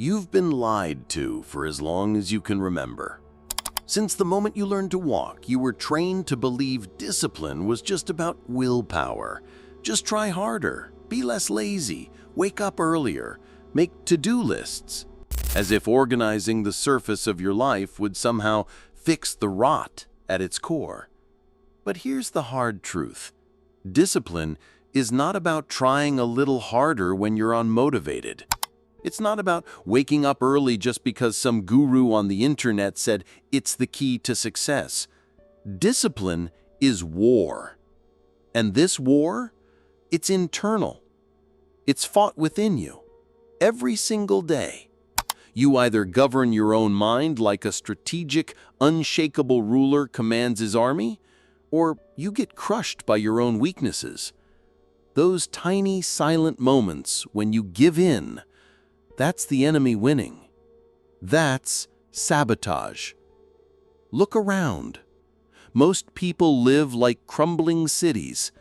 You've been lied to for as long as you can remember. Since the moment you learned to walk, you were trained to believe discipline was just about willpower. Just try harder, be less lazy, wake up earlier, make to-do lists. As if organizing the surface of your life would somehow fix the rot at its core. But here's the hard truth. Discipline is not about trying a little harder when you're unmotivated. It's not about waking up early just because some guru on the internet said it's the key to success. Discipline is war. And this war, it's internal. It's fought within you, every single day. You either govern your own mind like a strategic, unshakable ruler commands his army, or you get crushed by your own weaknesses. Those tiny, silent moments when you give in, that's the enemy winning. That's sabotage. Look around. Most people live like crumbling cities,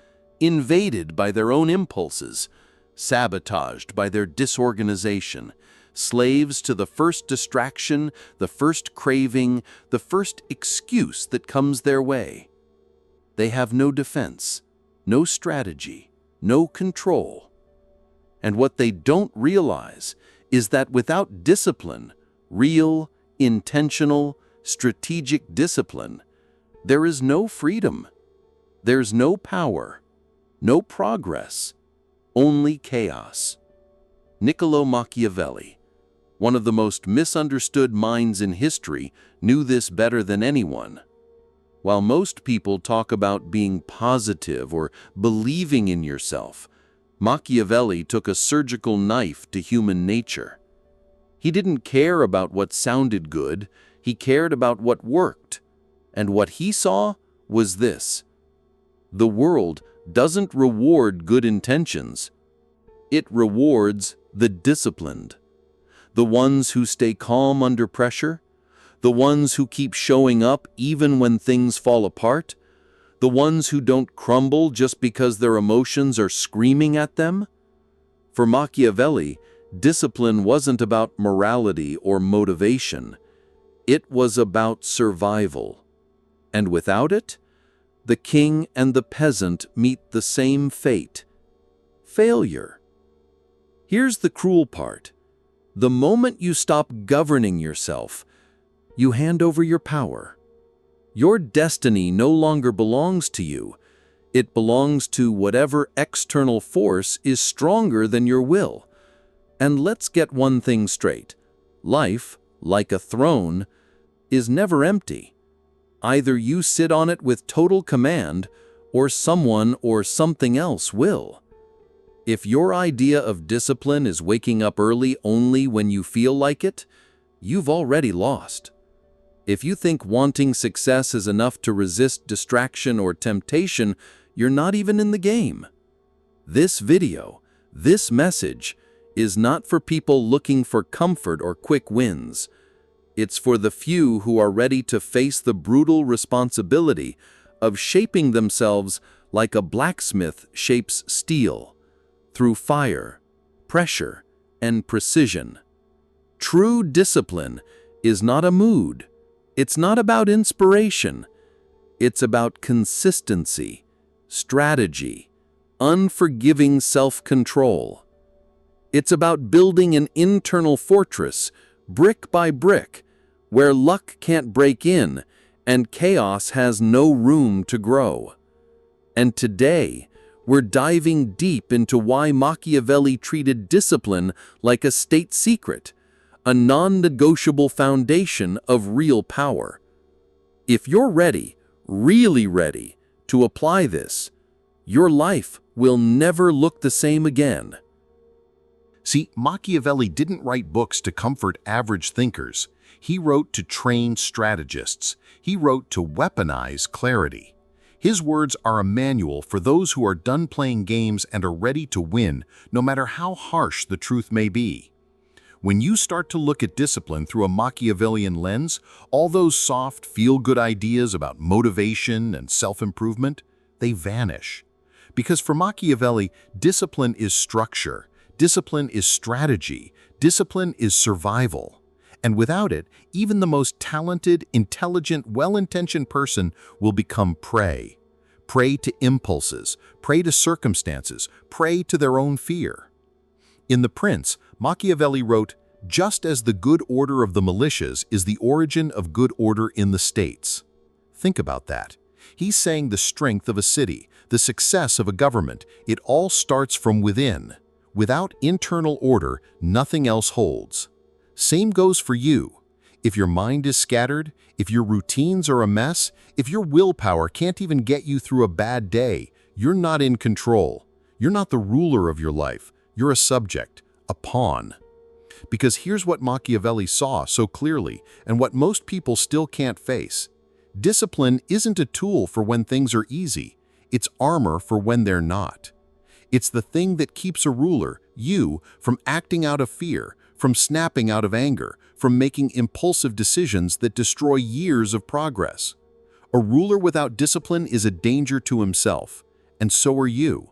invaded by their own impulses, sabotaged by their disorganization, slaves to the first distraction, the first craving, the first excuse that comes their way. They have no defense, no strategy, no control. And what they don't realize is that without discipline, real, intentional, strategic discipline, there is no freedom. There's no power, no progress, only chaos. Niccolo Machiavelli, one of the most misunderstood minds in history, knew this better than anyone. While most people talk about being positive or believing in yourself, Machiavelli took a surgical knife to human nature. He didn't care about what sounded good, he cared about what worked. And what he saw was this: the world doesn't reward good intentions. It rewards the disciplined. The ones who stay calm under pressure, the ones who keep showing up even when things fall apart, the ones who don't crumble just because their emotions are screaming at them. For Machiavelli, discipline wasn't about morality or motivation. It was about survival. And without it, the king and the peasant meet the same fate: failure. Here's the cruel part. The moment you stop governing yourself, you hand over your power. Your destiny no longer belongs to you. It belongs to whatever external force is stronger than your will. And let's get one thing straight. Life, like a throne, is never empty. Either you sit on it with total command, or someone or something else will. If your idea of discipline is waking up early only when you feel like it, you've already lost. If you think wanting success is enough to resist distraction or temptation, you're not even in the game. This video, this message, is not for people looking for comfort or quick wins. It's for the few who are ready to face the brutal responsibility of shaping themselves like a blacksmith shapes steel, through fire, pressure, and precision. True discipline is not a mood. It's not about inspiration. It's about consistency, strategy, unforgiving self-control. It's about building an internal fortress, brick by brick, where luck can't break in and chaos has no room to grow. And today, we're diving deep into why Machiavelli treated discipline like a state secret, a non-negotiable foundation of real power. If you're ready, really ready, to apply this, your life will never look the same again. See, Machiavelli didn't write books to comfort average thinkers. He wrote to train strategists. He wrote to weaponize clarity. His words are a manual for those who are done playing games and are ready to win, no matter how harsh the truth may be. When you start to look at discipline through a Machiavellian lens, all those soft, feel-good ideas about motivation and self-improvement, they vanish. Because for Machiavelli, discipline is structure. Discipline is strategy. Discipline is survival. And without it, even the most talented, intelligent, well-intentioned person will become prey. Prey to impulses, prey to circumstances, prey to their own fear. In The Prince, Machiavelli wrote, "Just as the good order of the militias is the origin of good order in the states." Think about that. He's saying the strength of a city, the success of a government, it all starts from within. Without internal order, nothing else holds. Same goes for you. If your mind is scattered, if your routines are a mess, if your willpower can't even get you through a bad day, you're not in control. You're not the ruler of your life. You're a subject, a pawn. Because here's what Machiavelli saw so clearly, and what most people still can't face. Discipline isn't a tool for when things are easy. It's armor for when they're not. It's the thing that keeps a ruler, you, from acting out of fear, from snapping out of anger, from making impulsive decisions that destroy years of progress. A ruler without discipline is a danger to himself, and so are you.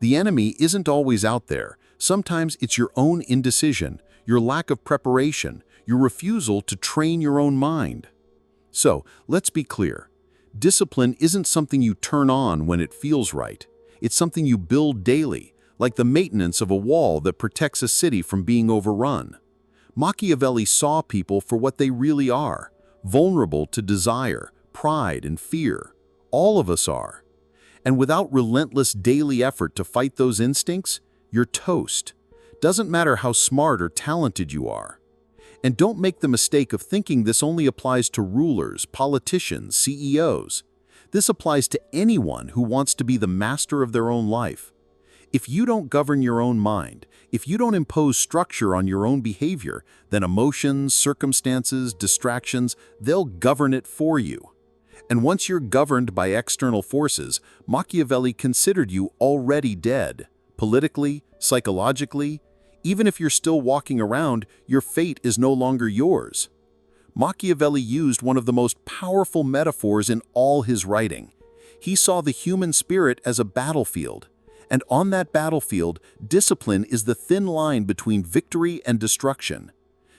The enemy isn't always out there. Sometimes it's your own indecision, your lack of preparation, your refusal to train your own mind. So, let's be clear. Discipline isn't something you turn on when it feels right. It's something you build daily, like the maintenance of a wall that protects a city from being overrun. Machiavelli saw people for what they really are, vulnerable to desire, pride, and fear. All of us are. And without relentless daily effort to fight those instincts, you're toast. Doesn't matter how smart or talented you are. And don't make the mistake of thinking this only applies to rulers, politicians, CEOs. This applies to anyone who wants to be the master of their own life. If you don't govern your own mind, if you don't impose structure on your own behavior, then emotions, circumstances, distractions, they'll govern it for you. And once you're governed by external forces, Machiavelli considered you already dead. Politically, psychologically, even if you're still walking around, your fate is no longer yours. Machiavelli used one of the most powerful metaphors in all his writing. He saw the human spirit as a battlefield. And on that battlefield, discipline is the thin line between victory and destruction.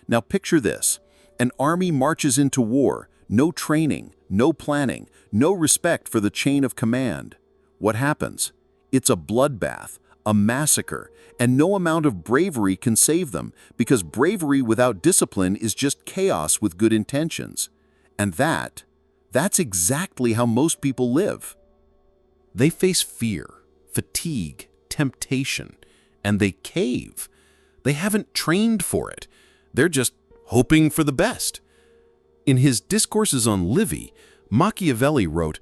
Now picture this. An army marches into war, no training, no planning, no respect for the chain of command. What happens? It's a bloodbath, a massacre, and no amount of bravery can save them, because bravery without discipline is just chaos with good intentions. And that's exactly how most people live. They face fear, fatigue, temptation, and they cave. They haven't trained for it. They're just hoping for the best. In his Discourses on Livy, Machiavelli wrote,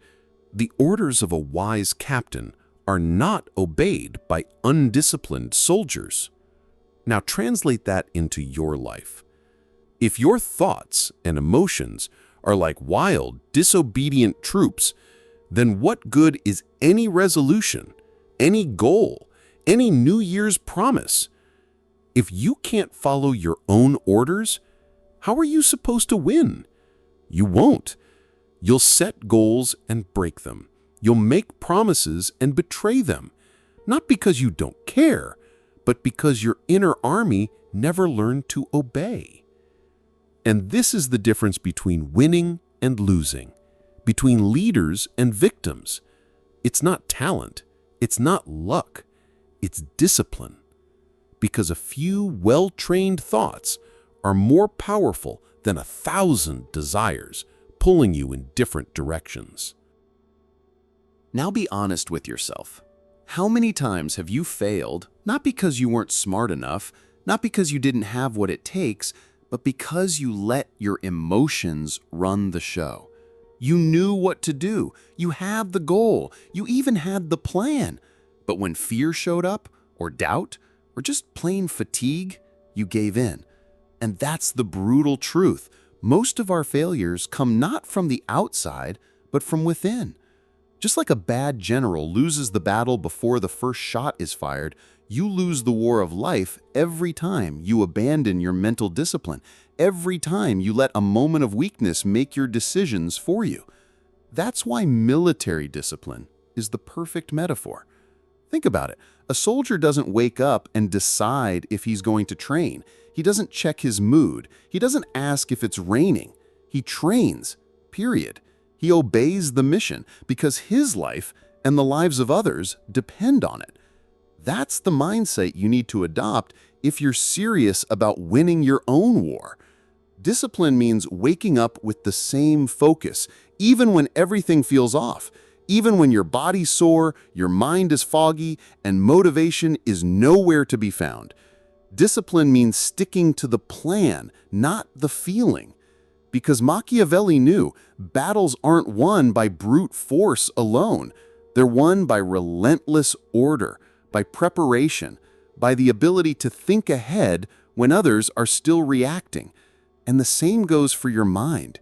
"The orders of a wise captain are not obeyed by undisciplined soldiers." Now translate that into your life. If your thoughts and emotions are like wild, disobedient troops, then what good is any resolution, any goal, any New Year's promise? If you can't follow your own orders, how are you supposed to win? You won't. You'll set goals and break them. You'll make promises and betray them, not because you don't care, but because your inner army never learned to obey. And this is the difference between winning and losing, between leaders and victims. It's not talent, it's not luck, it's discipline. Because a few well-trained thoughts are more powerful than 1,000 desires pulling you in different directions. Now be honest with yourself. How many times have you failed, not because you weren't smart enough, not because you didn't have what it takes, but because you let your emotions run the show? You knew what to do, you had the goal, you even had the plan. But when fear showed up, or doubt, or just plain fatigue, you gave in. And that's the brutal truth. Most of our failures come not from the outside, but from within. Just like a bad general loses the battle before the first shot is fired, you lose the war of life every time you abandon your mental discipline, every time you let a moment of weakness make your decisions for you. That's why military discipline is the perfect metaphor. Think about it. A soldier doesn't wake up and decide if he's going to train. He doesn't check his mood. He doesn't ask if it's raining. He trains, period. He obeys the mission because his life and the lives of others depend on it. That's the mindset you need to adopt if you're serious about winning your own war. Discipline means waking up with the same focus, even when everything feels off, even when your body's sore, your mind is foggy, and motivation is nowhere to be found. Discipline means sticking to the plan, not the feeling. Because Machiavelli knew battles aren't won by brute force alone. They're won by relentless order, by preparation, by the ability to think ahead when others are still reacting. And the same goes for your mind.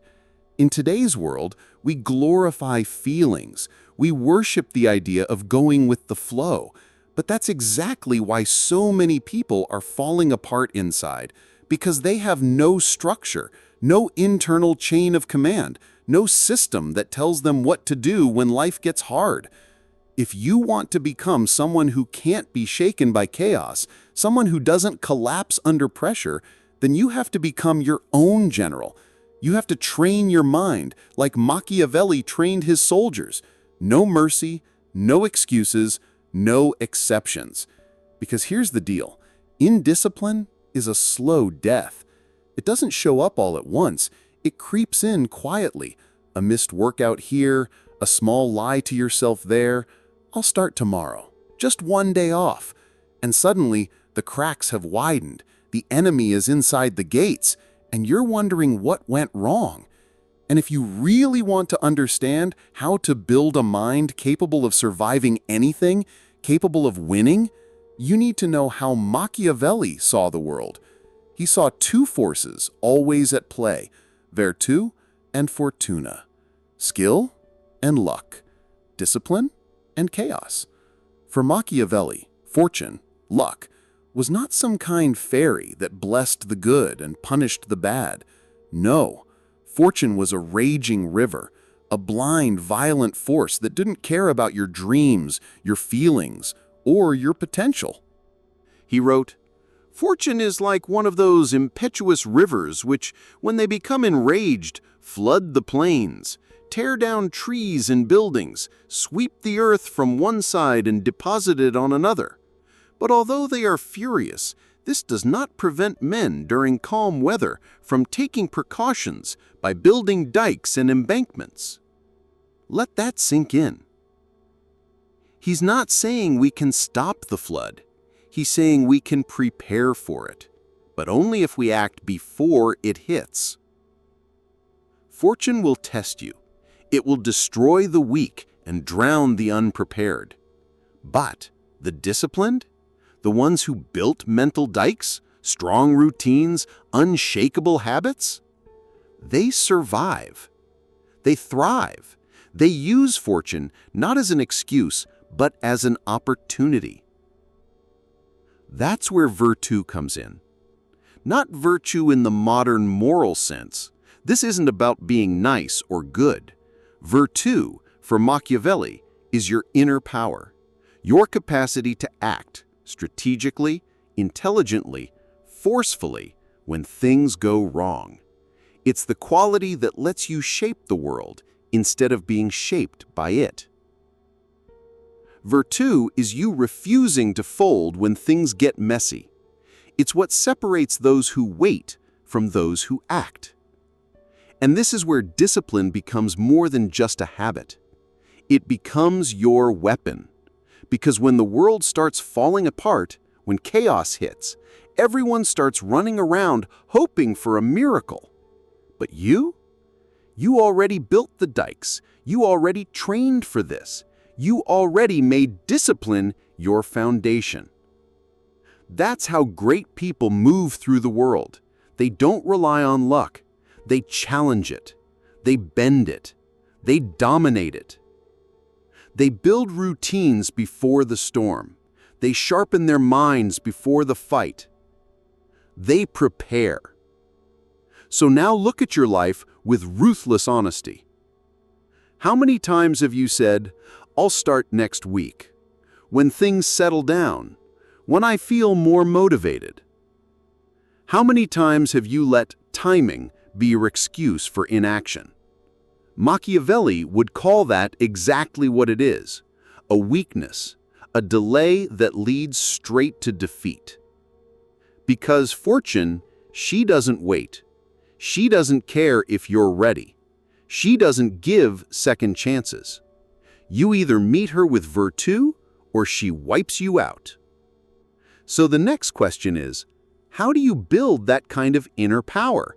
In today's world, we glorify feelings. We worship the idea of going with the flow. But that's exactly why so many people are falling apart inside, because they have no structure, no internal chain of command, no system that tells them what to do when life gets hard. If you want to become someone who can't be shaken by chaos, someone who doesn't collapse under pressure, then you have to become your own general. You have to train your mind like Machiavelli trained his soldiers. No mercy, no excuses, no exceptions. Because here's the deal. Indiscipline is a slow death. It doesn't show up all at once. It creeps in quietly. A missed workout here, a small lie to yourself there. I'll start tomorrow. Just one day off. And suddenly, the cracks have widened. The enemy is inside the gates, and you're wondering what went wrong. And if you really want to understand how to build a mind capable of surviving anything, capable of winning, you need to know how Machiavelli saw the world. He saw two forces always at play, virtù and fortuna, skill and luck, discipline and chaos. For Machiavelli, fortune, luck, was not some kind fairy that blessed the good and punished the bad. No, fortune was a raging river, a blind, violent force that didn't care about your dreams, your feelings, or your potential. He wrote, "Fortune is like one of those impetuous rivers which, when they become enraged, flood the plains, tear down trees and buildings, sweep the earth from one side and deposit it on another. But although they are furious, this does not prevent men during calm weather from taking precautions by building dikes and embankments." Let that sink in. He's not saying we can stop the flood. He's saying we can prepare for it, but only if we act before it hits. Fortune will test you. It will destroy the weak and drown the unprepared. But the disciplined, the ones who built mental dikes, strong routines, unshakable habits, they survive. They thrive. They use fortune not as an excuse, but as an opportunity. That's where virtù comes in. Not virtue in the modern moral sense. This isn't about being nice or good. Virtù, for Machiavelli, is your inner power, your capacity to act strategically, intelligently, forcefully when things go wrong. It's the quality that lets you shape the world instead of being shaped by it. Virtù is you refusing to fold when things get messy. It's what separates those who wait from those who act. And this is where discipline becomes more than just a habit. It becomes your weapon. Because when the world starts falling apart, when chaos hits, everyone starts running around hoping for a miracle. But you already built the dikes. You already trained for this. You already made discipline your foundation. That's how great people move through the world. They don't rely on luck. They challenge it. They bend it. They dominate it. They build routines before the storm. They sharpen their minds before the fight. They prepare. So now look at your life with ruthless honesty. How many times have you said, "I'll start next week"? when things settle down, when I feel more motivated. How many times have you let timing be your excuse for inaction? Machiavelli would call that exactly what it is, a weakness, a delay that leads straight to defeat. Because fortune, she doesn't wait. She doesn't care if you're ready. She doesn't give second chances. You either meet her with virtue or she wipes you out. So the next question is, how do you build that kind of inner power?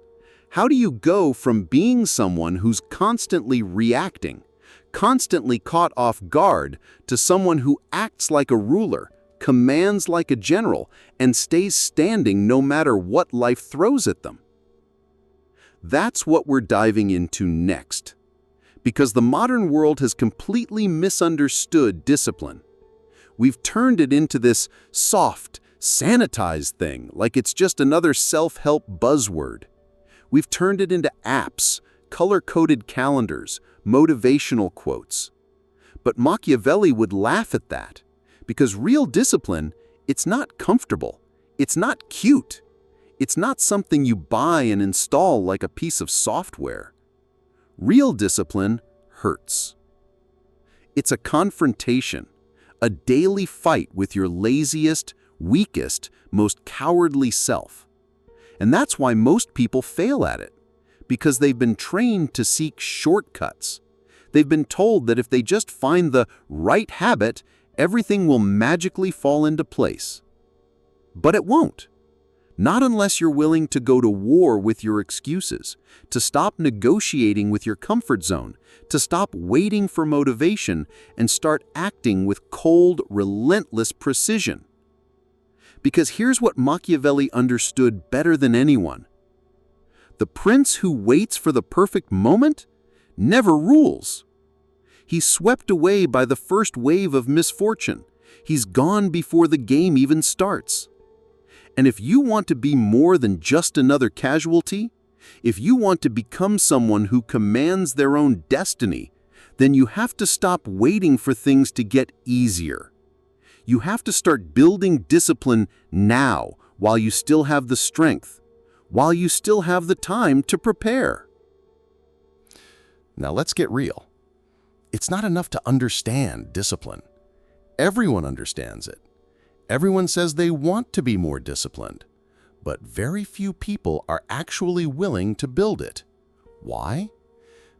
How do you go from being someone who's constantly reacting, constantly caught off guard, to someone who acts like a ruler, commands like a general, and stays standing no matter what life throws at them? That's what we're diving into next. Because the modern world has completely misunderstood discipline. We've turned it into this soft, sanitized thing, like it's just another self-help buzzword. We've turned it into apps, color-coded calendars, motivational quotes. But Machiavelli would laugh at that, because real discipline, it's not comfortable, it's not cute, it's not something you buy and install like a piece of software. Real discipline hurts. It's a confrontation, a daily fight with your laziest, weakest, most cowardly self. And that's why most people fail at it, because they've been trained to seek shortcuts. They've been told that if they just find the right habit, everything will magically fall into place. But it won't. Not unless you're willing to go to war with your excuses, to stop negotiating with your comfort zone, to stop waiting for motivation and start acting with cold, relentless precision. Because here's what Machiavelli understood better than anyone. The prince who waits for the perfect moment never rules. He's swept away by the first wave of misfortune. He's gone before the game even starts. And if you want to be more than just another casualty, if you want to become someone who commands their own destiny, then you have to stop waiting for things to get easier. You have to start building discipline now, while you still have the strength, while you still have the time to prepare. Now let's get real. It's not enough to understand discipline. Everyone understands it. Everyone says they want to be more disciplined, but very few people are actually willing to build it. Why?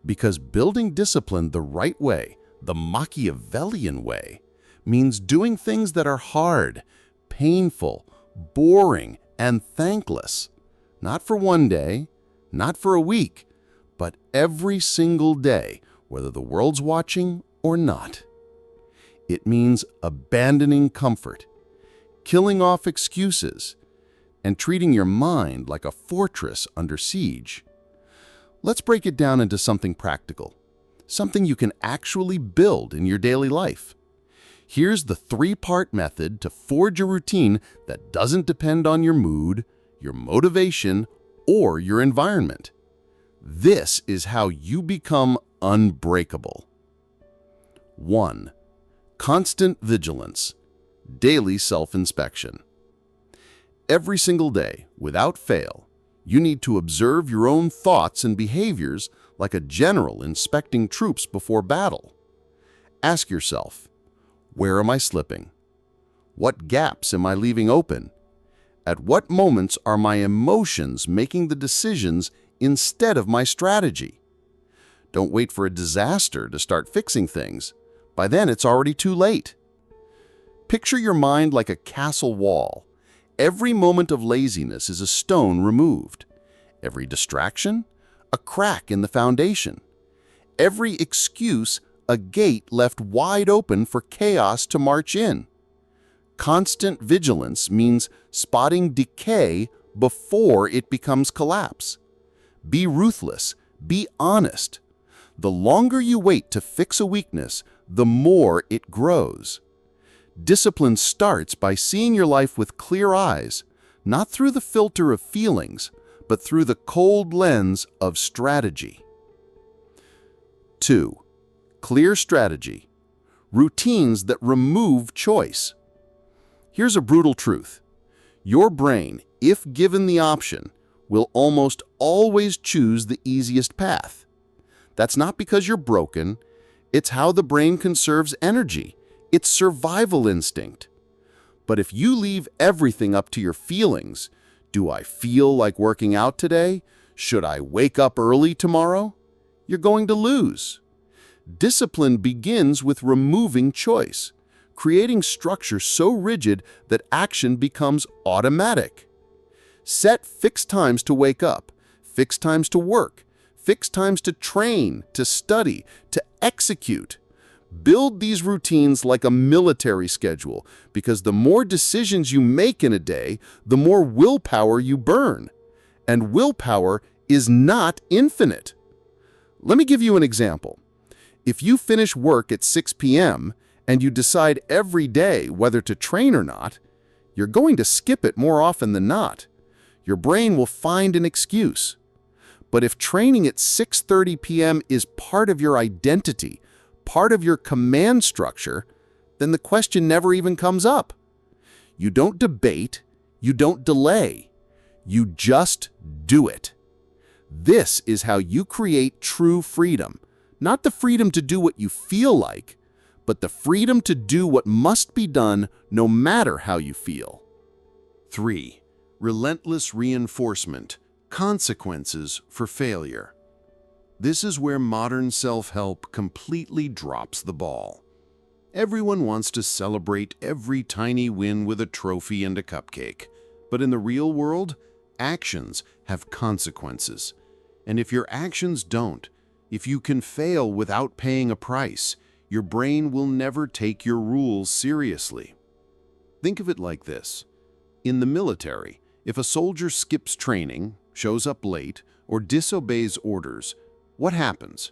Because building discipline the right way, the Machiavellian way, means doing things that are hard, painful, boring, and thankless. Not for one day, not for a week, but every single day, whether the world's watching or not. It means abandoning comfort, killing off excuses, and treating your mind like a fortress under siege. Let's break it down into something practical, something you can actually build in your daily life. Here's the 3-part method to forge a routine that doesn't depend on your mood, your motivation, or your environment. This is how you become unbreakable. 1. Constant vigilance. Daily self-inspection. Every single day, without fail, you need to observe your own thoughts and behaviors like a general inspecting troops before battle. Ask yourself, where am I slipping? What gaps am I leaving open? At what moments are my emotions making the decisions instead of my strategy? Don't wait for a disaster to start fixing things. By then, it's already too late. Picture your mind like a castle wall. Every moment of laziness is a stone removed. Every distraction, a crack in the foundation. Every excuse, a gate left wide open for chaos to march in. Constant vigilance means spotting decay before it becomes collapse. Be ruthless, be honest. The longer you wait to fix a weakness, the more it grows. Discipline starts by seeing your life with clear eyes, not through the filter of feelings, but through the cold lens of strategy. 2. Clear strategy. routines that remove choice. Here's a brutal truth. Your brain, if given the option, will almost always choose the easiest path. That's not because you're broken. It's how the brain conserves energy. It's survival instinct. But if you leave everything up to your feelings, do I feel like working out today? Should I wake up early tomorrow? You're going to lose. Discipline begins with removing choice, creating structure so rigid that action becomes automatic. Set fixed times to wake up, fixed times to work, fixed times to train, to study, to execute. Build these routines like a military schedule, because the more decisions you make in a day, the more willpower you burn. And willpower is not infinite. Let me give you an example. If you finish work at 6 p.m. and you decide every day whether to train or not, you're going to skip it more often than not. Your brain will find an excuse. But if training at 6:30 p.m. is part of your identity, part of your command structure, then the question never even comes up. You don't debate, you don't delay, you just do it. This is how you create true freedom. Not the freedom to do what you feel like, but the freedom to do what must be done no matter how you feel. 3. Relentless reinforcement, consequences for failure. This is where modern self-help completely drops the ball. Everyone wants to celebrate every tiny win with a trophy and a cupcake. But in the real world, actions have consequences. And if your actions don't, if you can fail without paying a price, your brain will never take your rules seriously. Think of it like this. In the military, if a soldier skips training, shows up late, or disobeys orders, what happens?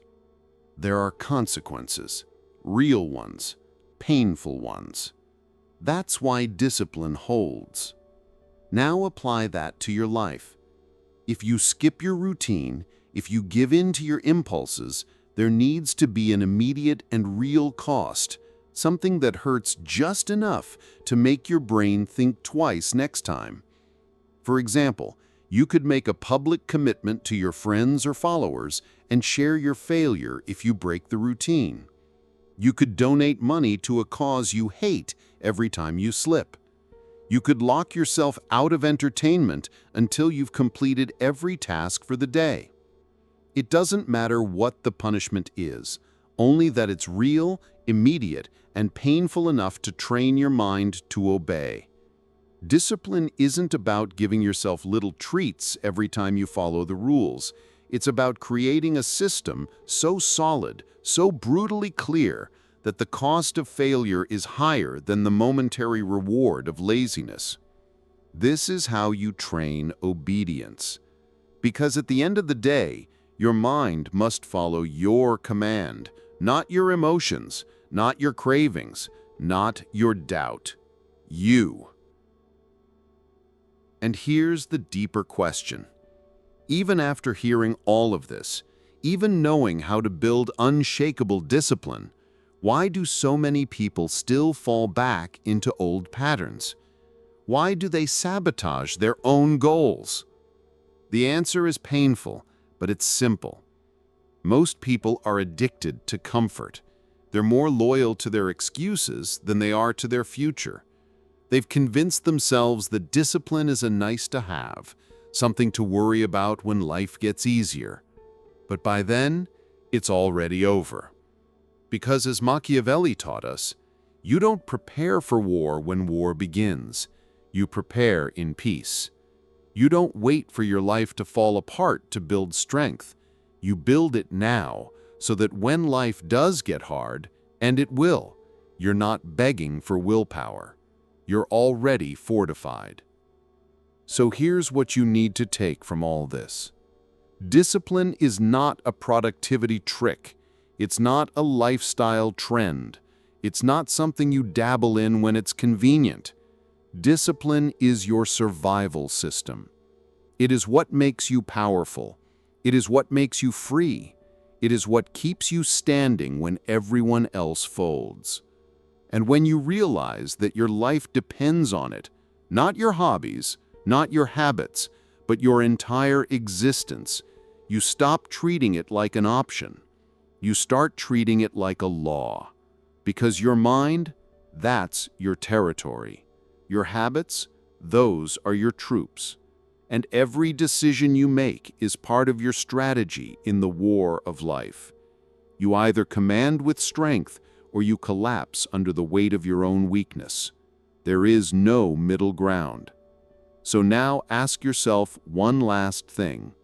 There are consequences, real ones, painful ones. That's why discipline holds. Now apply that to your life. If you skip your routine, if you give in to your impulses, there needs to be an immediate and real cost, something that hurts just enough to make your brain think twice next time. For example, you could make a public commitment to your friends or followers and share your failure if you break the routine. You could donate money to a cause you hate every time you slip. You could lock yourself out of entertainment until you've completed every task for the day. It doesn't matter what the punishment is, only that it's real, immediate, and painful enough to train your mind to obey. Discipline isn't about giving yourself little treats every time you follow the rules. It's about creating a system so solid, so brutally clear, that the cost of failure is higher than the momentary reward of laziness. This is how you train obedience. Because at the end of the day, your mind must follow your command, not your emotions, not your cravings, not your doubt. You. And here's the deeper question. Even after hearing all of this, even knowing how to build unshakable discipline, why do so many people still fall back into old patterns? Why do they sabotage their own goals? The answer is painful, but it's simple. Most people are addicted to comfort. They're more loyal to their excuses than they are to their future. They've convinced themselves that discipline is a nice-to-have, something to worry about when life gets easier. But by then, it's already over. Because as Machiavelli taught us, you don't prepare for war when war begins. You prepare in peace. You don't wait for your life to fall apart to build strength. You build it now, so that when life does get hard, and it will, you're not begging for willpower. You're already fortified. So here's what you need to take from all this. Discipline is not a productivity trick. It's not a lifestyle trend. It's not something you dabble in when it's convenient. Discipline is your survival system. It is what makes you powerful. It is what makes you free. It is what keeps you standing when everyone else folds. And when you realize that your life depends on it, not your hobbies, not your habits, but your entire existence, you stop treating it like an option. You start treating it like a law. Because your mind, that's your territory. Your habits, those are your troops. And every decision you make is part of your strategy in the war of life. You either command with strength or you collapse under the weight of your own weakness. There is no middle ground. So now ask yourself one last thing.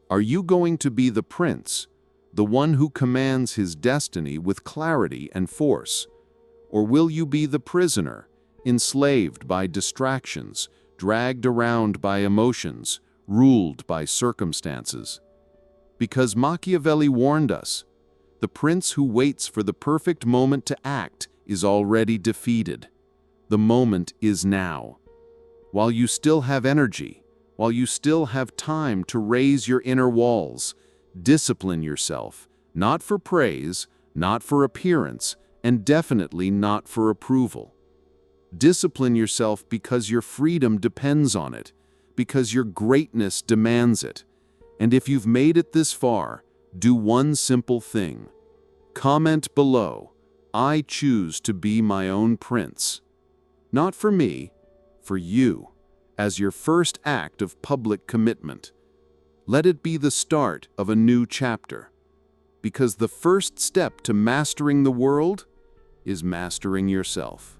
Are you going to be the prince, the one who commands his destiny with clarity and force? Or will you be the prisoner, enslaved by distractions, dragged around by emotions, ruled by circumstances? Because Machiavelli warned us, the prince who waits for the perfect moment to act is already defeated. The moment is now. While you still have energy, while you still have time to raise your inner walls, discipline yourself, not for praise, not for appearance, and definitely not for approval. Discipline yourself because your freedom depends on it, because your greatness demands it. And if you've made it this far, do one simple thing. Comment below, I choose to be my own prince. Not for me, for you, as your first act of public commitment. Let it be the start of a new chapter. Because the first step to mastering the world is mastering yourself.